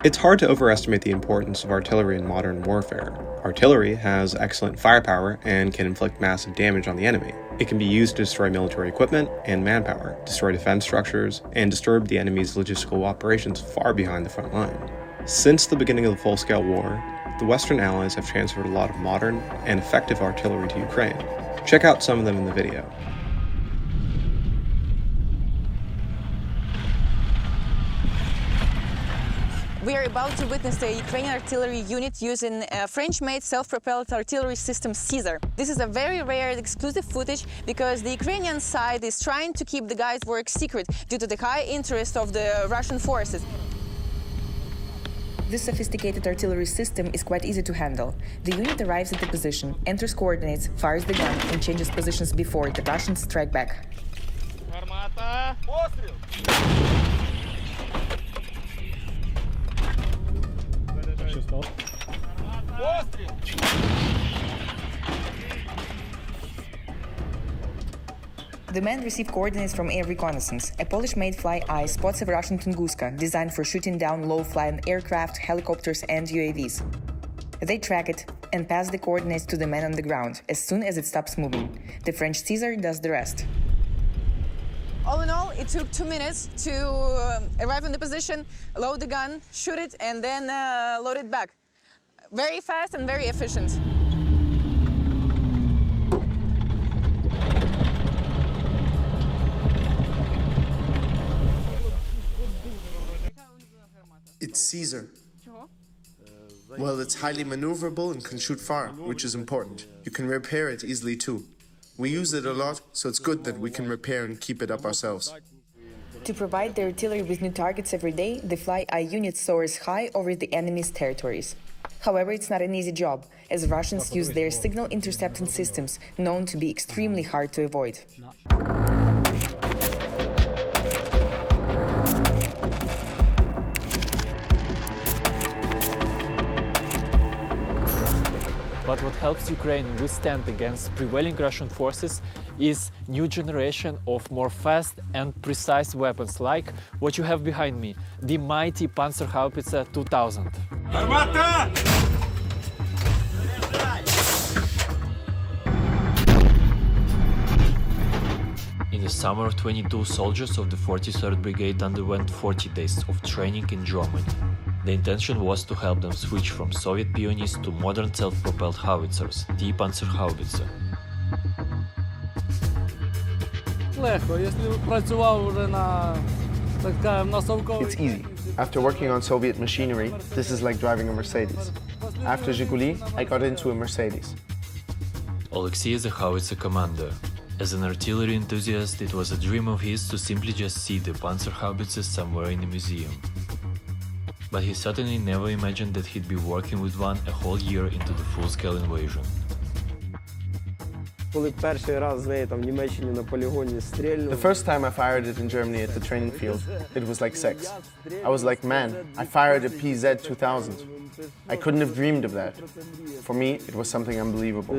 It's hard to overestimate the importance of artillery in modern warfare. Artillery has excellent firepower and can inflict massive damage on the enemy. It can be used to destroy military equipment and manpower, destroy defense structures, and disturb the enemy's logistical operations far behind the front line. Since the beginning of the full-scale war, the Western Allies have transferred a lot of modern and effective artillery to Ukraine. Check out some of them in the video. We are about to witness a Ukrainian artillery unit using a French-made self-propelled artillery system CZAR. This is a very rare exclusive footage because the Ukrainian side is trying to keep the guys' work secret due to the high interest of the Russian forces. This sophisticated artillery system is quite easy to handle. The unit arrives at the position, enters coordinates, fires the gun, and changes positions before the Russians strike back. The men receive coordinates from air reconnaissance. A Polish-made fly eye spots a Russian Tunguska designed for shooting down low-flying aircraft, helicopters, and UAVs. They track it and pass the coordinates to the men on the ground as soon as it stops moving. The French CZAR does the rest. All in all, it took 2 minutes to arrive in the position, load the gun, shoot it, and then load it back. Very fast and very efficient. It's CZAR. Well, it's highly maneuverable and can shoot far, which is important. You can repair it easily too. We use it a lot, so it's good that we can repair and keep it up ourselves. To provide the artillery with new targets every day, the fly eye unit soars high over the enemy's territories. However, it's not an easy job, as Russians use their signal intercepting systems, known to be extremely hard to avoid. But what helps Ukraine withstand against prevailing Russian forces is new generation of more fast and precise weapons like what you have behind me, the mighty Panzerhaubitze 2000. In the summer of 22, soldiers of the 43rd Brigade underwent 40 days of training in Germany. The intention was to help them switch from Soviet peonies to modern self-propelled howitzers, the Panzerhaubitze. It's easy. After working on Soviet machinery, this is like driving a Mercedes. After Zhiguli, I got into a Mercedes. Alexei is a howitzer commander. As an artillery enthusiast, it was a dream of his to simply just see the Panzerhaubitze somewhere in a museum. But he certainly never imagined that he'd be working with one a whole year into the full-scale invasion. The first time I fired it in Germany at the training field, it was like sex. I was like, man, I fired a PzH 2000. I couldn't have dreamed of that. For me, it was something unbelievable.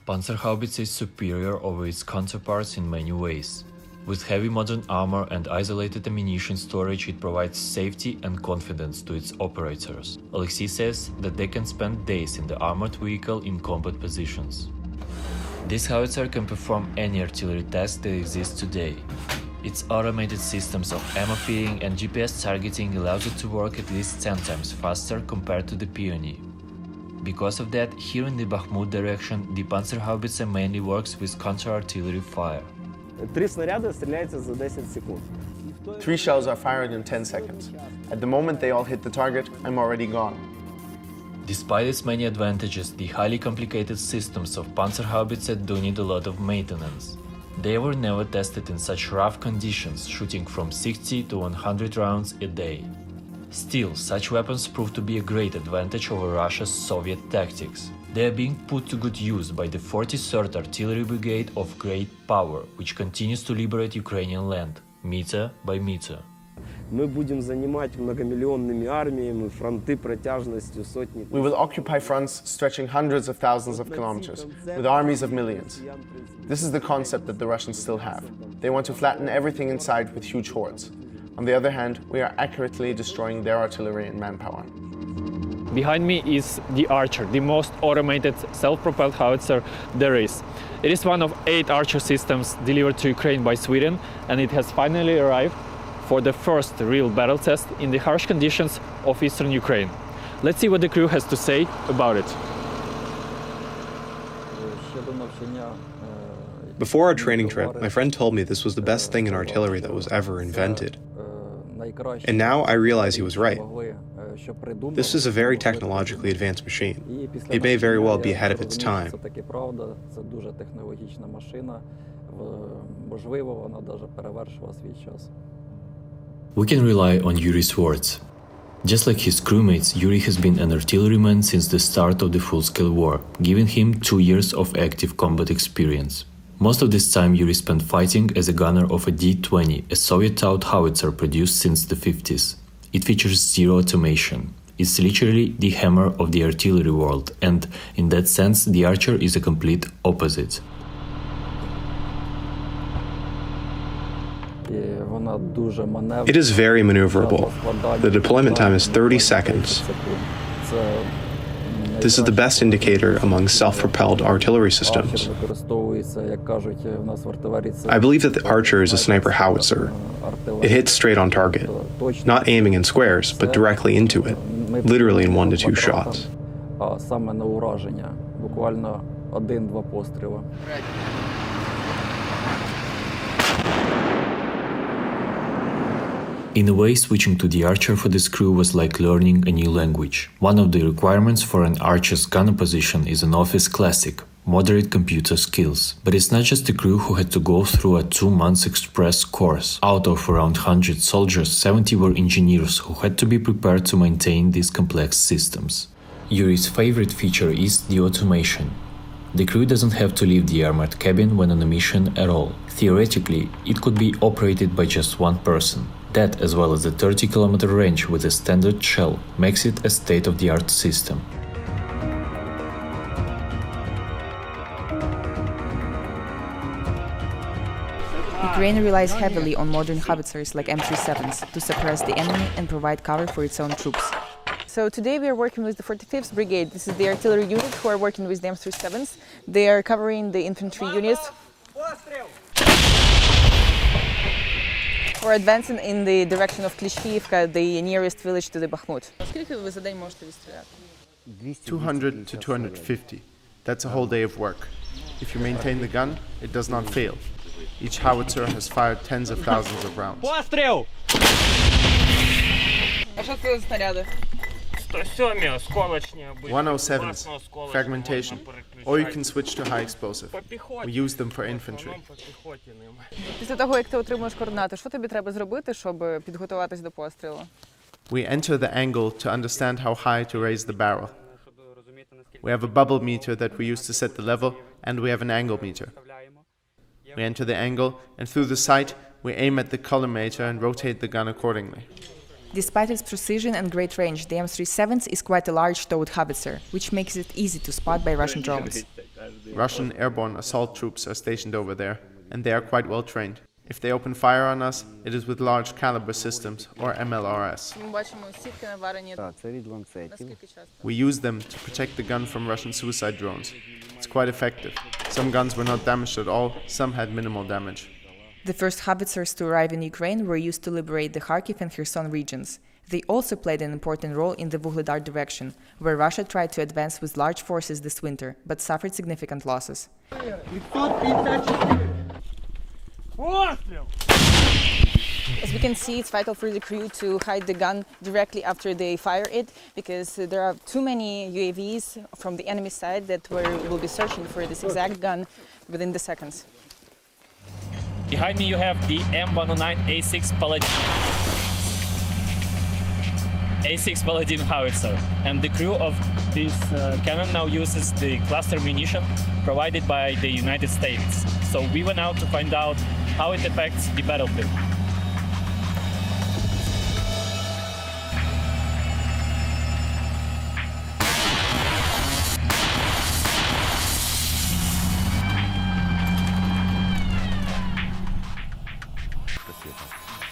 Panzerhaubitze is superior over its counterparts in many ways. With heavy modern armor and isolated ammunition storage, it provides safety and confidence to its operators. Alexei says that they can spend days in the armored vehicle in combat positions. This howitzer can perform any artillery task that exists today. Its automated systems of ammo feeding and GPS targeting allows it to work at least 10 times faster compared to the Peony. Because of that, here in the Bakhmut direction, the Panzerhaubitze mainly works with counter-artillery fire. 3 shells are fired in 10 seconds. At the moment they all hit the target, I'm already gone. Despite its many advantages, the highly complicated systems of Panzerhaubitze do need a lot of maintenance. They were never tested in such rough conditions, shooting from 60 to 100 rounds a day. Still, such weapons prove to be a great advantage over Russia's Soviet tactics. They are being put to good use by the 43rd Artillery Brigade of great power, which continues to liberate Ukrainian land, meter by meter. We will occupy fronts stretching hundreds of thousands of kilometers, with armies of millions. This is the concept that the Russians still have. They want to flatten everything inside with huge hordes. On the other hand, we are accurately destroying their artillery and manpower. Behind me is the Archer, the most automated self-propelled howitzer there is. It is one of 8 Archer systems delivered to Ukraine by Sweden, and it has finally arrived for the first real battle test in the harsh conditions of eastern Ukraine. Let's see what the crew has to say about it. Before our training trip, my friend told me this was the best thing in artillery that was ever invented. And now I realize he was right. This is a very technologically advanced machine. It may very well be ahead of its time. We can rely on Yuri's words. Just like his crewmates, Yuri has been an artilleryman since the start of the full-scale war, giving him 2 years of active combat experience. Most of this time Yuri spent fighting as a gunner of a D-20, a Soviet-taught howitzer produced since the 50s. It features zero automation. It's literally the hammer of the artillery world, and in that sense the Archer is a complete opposite. It is very maneuverable. The deployment time is 30 seconds. This is the best indicator among self-propelled artillery systems. I believe that the Archer is a sniper howitzer. It hits straight on target, not aiming in squares, but directly into it, literally in 1 to 2 shots. In a way, switching to the Archer for this crew was like learning a new language. One of the requirements for an Archer's gunner position is an office classic, moderate computer skills. But it's not just the crew who had to go through a 2-month express course. Out of around 100 soldiers, 70 were engineers who had to be prepared to maintain these complex systems. Yuri's favorite feature is the automation. The crew doesn't have to leave the armored cabin when on a mission at all. Theoretically, it could be operated by just one person. That, as well as the 30-kilometer range with a standard shell, makes it a state-of-the-art system. Ukraine relies heavily on modern howitzers like M777s to suppress the enemy and provide cover for its own troops. So today we are working with the 45th Brigade. This is the artillery unit who are working with the M777s. They are covering the infantry units. We're advancing in the direction of Klishchiivka, the nearest village to the Bakhmut. 200 to 250. That's a whole day of work. If you maintain the gun, it does not fail. Each howitzer has fired tens of thousands of rounds. 107s, fragmentation, or you can switch to high explosive. We use them for infantry. Після того, як ти отримуєш координати, що тобі треба зробити, щоб підготуватись до пострілу? We enter the angle to understand how high to raise the barrel. We have a bubble meter that we use to set the level, and we have an angle meter. We enter the angle, and through the sight, we aim at the collimator and rotate the gun accordingly. Despite its precision and great range, the M777 is quite a large towed howitzer, which makes it easy to spot by Russian drones. Russian airborne assault troops are stationed over there, and they are quite well trained. If they open fire on us, it is with large caliber systems, or MLRS. We use them to protect the gun from Russian suicide drones. It's quite effective. Some guns were not damaged at all, some had minimal damage. The first howitzers to arrive in Ukraine were used to liberate the Kharkiv and Kherson regions. They also played an important role in the Vuhledar direction, where Russia tried to advance with large forces this winter, but suffered significant losses. As we can see, it's vital for the crew to hide the gun directly after they fire it, because there are too many UAVs from the enemy side that will be searching for this exact gun within the seconds. Behind me you have the M109A6 Paladin. A6 Paladin howitzer, and the crew of this cannon now uses the cluster munition provided by the United States. So we went out to find out how it affects the battlefield.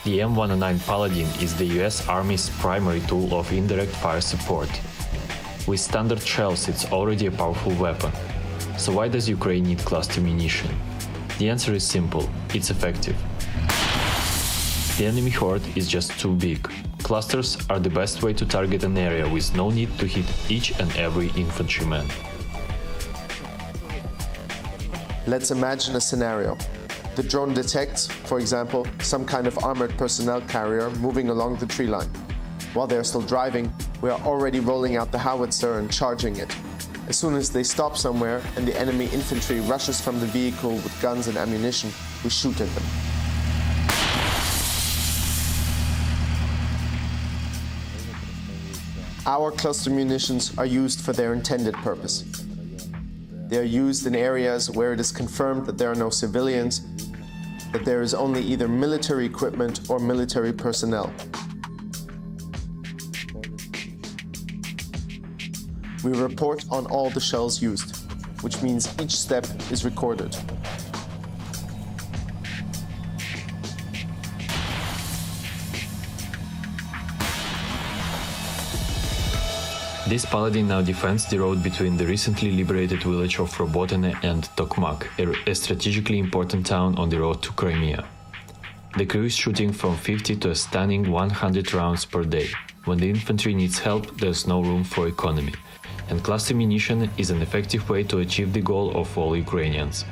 The The M109 Paladin is the US Army's primary tool of indirect fire support. With standard shells, it's already a powerful weapon. So why does Ukraine need cluster munition? The answer is simple: it's effective. The enemy horde is just too big. Clusters are the best way to target an area with no need to hit each and every infantryman. Let's imagine a scenario. The drone detects, for example, some kind of armored personnel carrier moving along the tree line. While they are still driving, we are already rolling out the howitzer and charging it. As soon as they stop somewhere and the enemy infantry rushes from the vehicle with guns and ammunition, we shoot at them. Our cluster munitions are used for their intended purpose. They are used in areas where it is confirmed that there are no civilians, that there is only either military equipment or military personnel. We report on all the shells used, which means each step is recorded. This Paladin now defends the road between the recently liberated village of Robotine and Tokmak, a strategically important town on the road to Crimea. The crew is shooting from 50 to a stunning 100 rounds per day. When the infantry needs help, there's no room for economy. And cluster munition is an effective way to achieve the goal of all Ukrainians: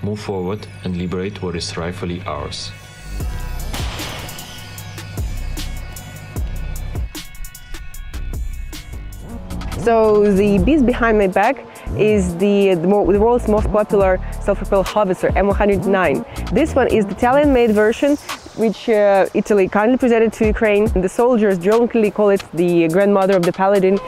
move forward and liberate what is rightfully ours. So the beast behind my back is the world's most popular self-propelled howitzer, M109. This one is the Italian-made version, which Italy kindly presented to Ukraine. And the soldiers jokingly call it the grandmother of the Paladin.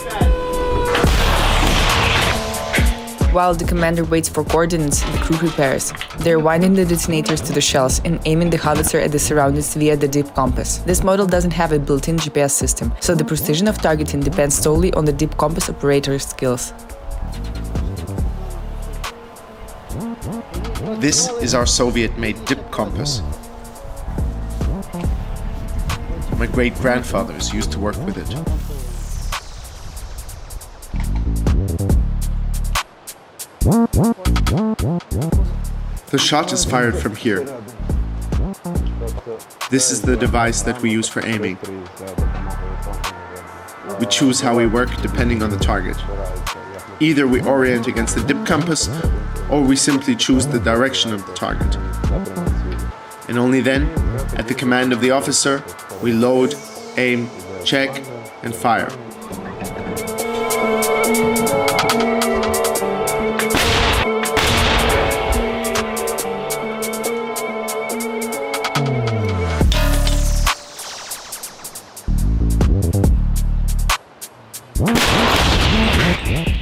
While the commander waits for coordinates, the crew prepares. They're winding the detonators to the shells and aiming the howitzer at the surroundings via the deep compass. This model doesn't have a built-in GPS system, so the precision of targeting depends solely on the deep compass operator's skills. This is our Soviet-made dip compass. My great-grandfathers used to work with it. The shot is fired from here. This is the device that we use for aiming. We choose how we work depending on the target. Either we orient against the dip compass, or we simply choose the direction of the target. And only then, at the command of the officer, we load, aim, check, and fire.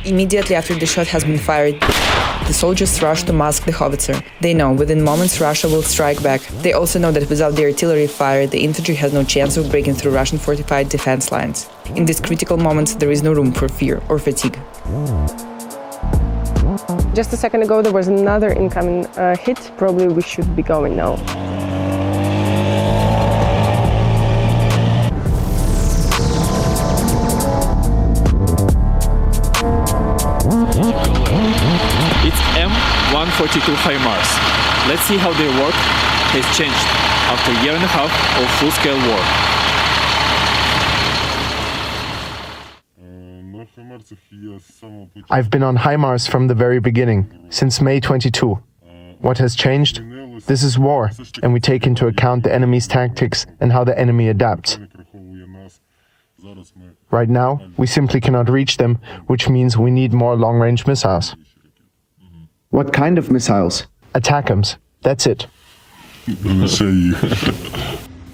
Immediately after the shot has been fired, the soldiers rush to mask the howitzer. They know within moments Russia will strike back. They also know that without the artillery fire, the infantry has no chance of breaking through Russian fortified defense lines. In these critical moments, there is no room for fear or fatigue. Just a second ago, there was another incoming hit. Probably we should be going now. It's M142 HIMARS. Let's see how their work has changed after a year and a half of full-scale war. I've been on HIMARS from the very beginning, since May 22. What has changed? This is war, and we take into account the enemy's tactics and how the enemy adapts. Right now, we simply cannot reach them, which means we need more long-range missiles. What kind of missiles? ATACMS. That's it.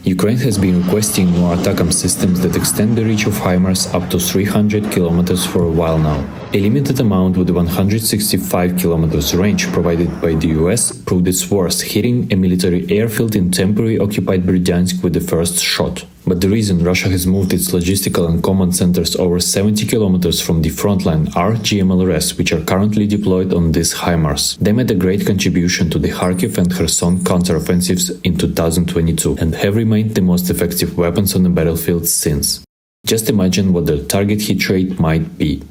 Ukraine has been requesting more ATACMS systems that extend the reach of HIMARS up to 300 kilometers for a while now. A limited amount with 165 kilometers range provided by the US proved its worth, hitting a military airfield in temporarily occupied Berdyansk with the first shot. But the reason Russia has moved its logistical and command centers over 70 kilometers from the front line are GMLRS, which are currently deployed on these HIMARS. They made a great contribution to the Kharkiv and Kherson counteroffensives in 2022 and have remained the most effective weapons on the battlefield since. Just imagine what their target hit rate might be.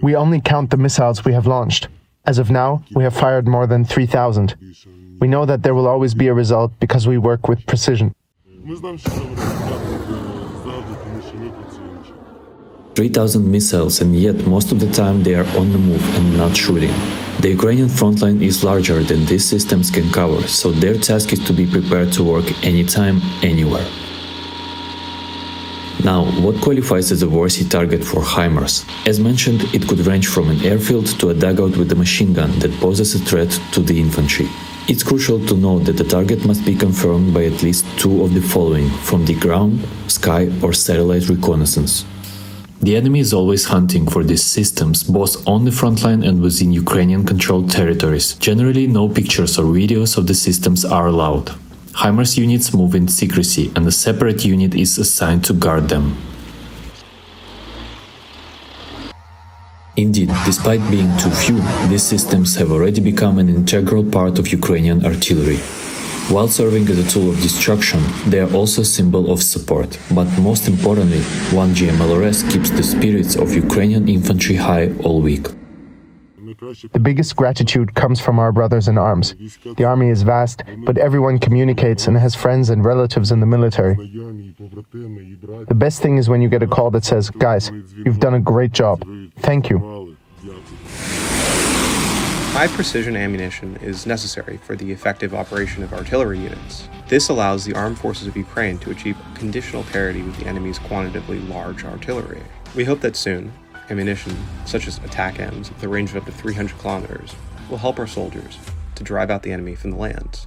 We only count the missiles we have launched. As of now, we have fired more than 3,000. We know that there will always be a result because we work with precision. 3,000 missiles, and yet most of the time they are on the move and not shooting. The Ukrainian frontline is larger than these systems can cover, so their task is to be prepared to work anytime, anywhere. Now, what qualifies as a worthy target for HIMARS? As mentioned, it could range from an airfield to a dugout with a machine gun that poses a threat to the infantry. It's crucial to note that the target must be confirmed by at least two of the following, from the ground, sky or satellite reconnaissance. The enemy is always hunting for these systems, both on the front line and within Ukrainian-controlled territories. Generally, no pictures or videos of the systems are allowed. HIMARS units move in secrecy, and a separate unit is assigned to guard them. Indeed, despite being too few, these systems have already become an integral part of Ukrainian artillery. While serving as a tool of destruction, they are also a symbol of support. But most importantly, one GMLRS keeps the spirits of Ukrainian infantry high all week. The biggest gratitude comes from our brothers in arms. The army is vast, but everyone communicates and has friends and relatives in the military. The best thing is when you get a call that says, "Guys, you've done a great job. Thank you." High-precision ammunition is necessary for the effective operation of artillery units. This allows the armed forces of Ukraine to achieve conditional parity with the enemy's quantitatively large artillery. We hope that soon, ammunition, such as ATACMS with a range of up to 300 kilometers, will help our soldiers to drive out the enemy from the lands.